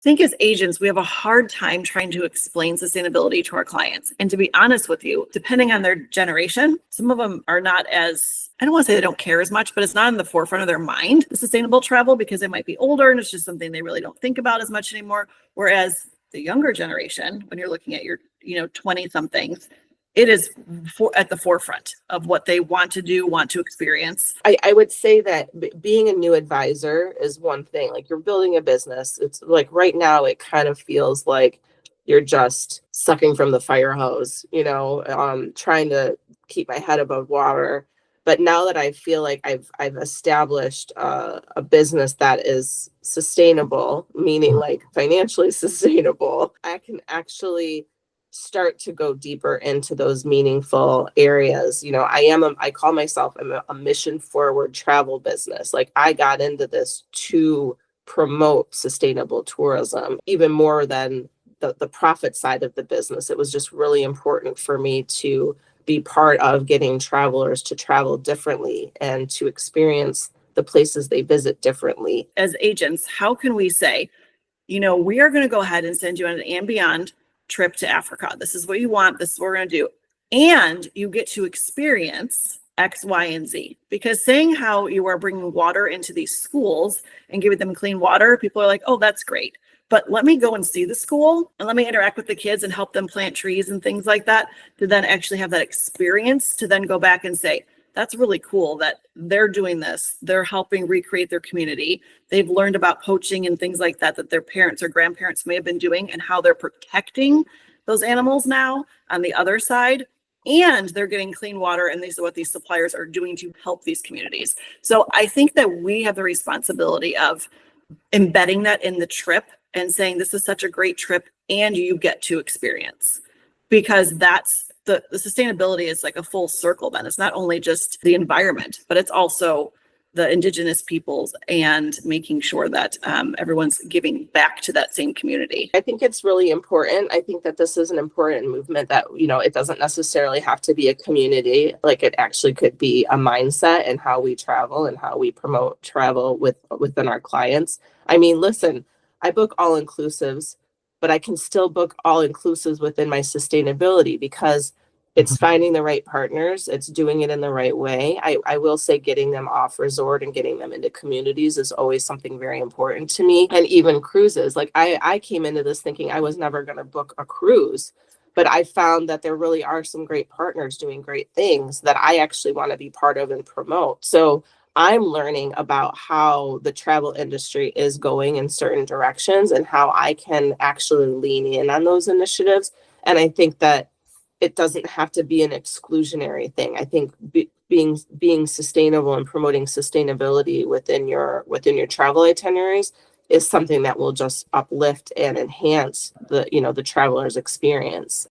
Think as agents, we have a hard time trying to explain sustainability to our clients. And to be honest with you, depending on their generation, some of them are not as, I don't want to say they don't care as much, but it's not in the forefront of their mind, the sustainable travel, because they might be older and it's just something they really don't think about as much anymore. Whereas the younger generation, when you're looking at your, 20 somethings, it is at the forefront of what they want to do, want to experience. I would say that being a new advisor is one thing. Like, you're building a business. It's like right now it kind of feels like you're just sucking from the fire hose, trying to keep my head above water. But now that I feel like I've established a business that is sustainable, meaning like financially sustainable, I can actually start to go deeper into those meaningful areas. I call myself a mission forward travel business. Like, I got into this to promote sustainable tourism even more than the profit side of the business. It was just really important for me to be part of getting travelers to travel differently and to experience the places they visit differently. As agents, how can we say, we are going to go ahead and send you on an and beyond trip to Africa. This is what you want. This is what we're going to do. And you get to experience X, Y, and Z. Because saying how you are bringing water into these schools and giving them clean water, people are like, oh, that's great. But let me go and see the school and let me interact with the kids and help them plant trees and things like that, to then actually have that experience, to then go back and say, that's really cool that they're doing this. They're helping recreate their community. They've learned about poaching and things like that, that their parents or grandparents may have been doing, and how they're protecting those animals now on the other side. And they're getting clean water, and these are what these suppliers are doing to help these communities. So I think that we have the responsibility of embedding that in the trip and saying, this is such a great trip and you get to experience, because that's the sustainability is like a full circle. Then it's not only just the environment, but it's also the indigenous peoples and making sure that everyone's giving back to that same community. I think it's really important. I think that this is an important movement that, it doesn't necessarily have to be a community. Like, it actually could be a mindset and how we travel and how we promote travel within our clients. I mean, listen, I book all inclusives, but I can still book all inclusives within my sustainability, because it's finding the right partners. It's doing it in the right way. I will say getting them off resort and getting them into communities is always something very important to me. And even cruises. Like, I came into this thinking I was never going to book a cruise, but I found that there really are some great partners doing great things that I actually want to be part of and promote. So I'm learning about how the travel industry is going in certain directions and how I can actually lean in on those initiatives. And I think that it doesn't have to be an exclusionary thing. I think being sustainable and promoting sustainability within your travel itineraries is something that will just uplift and enhance the traveler's experience.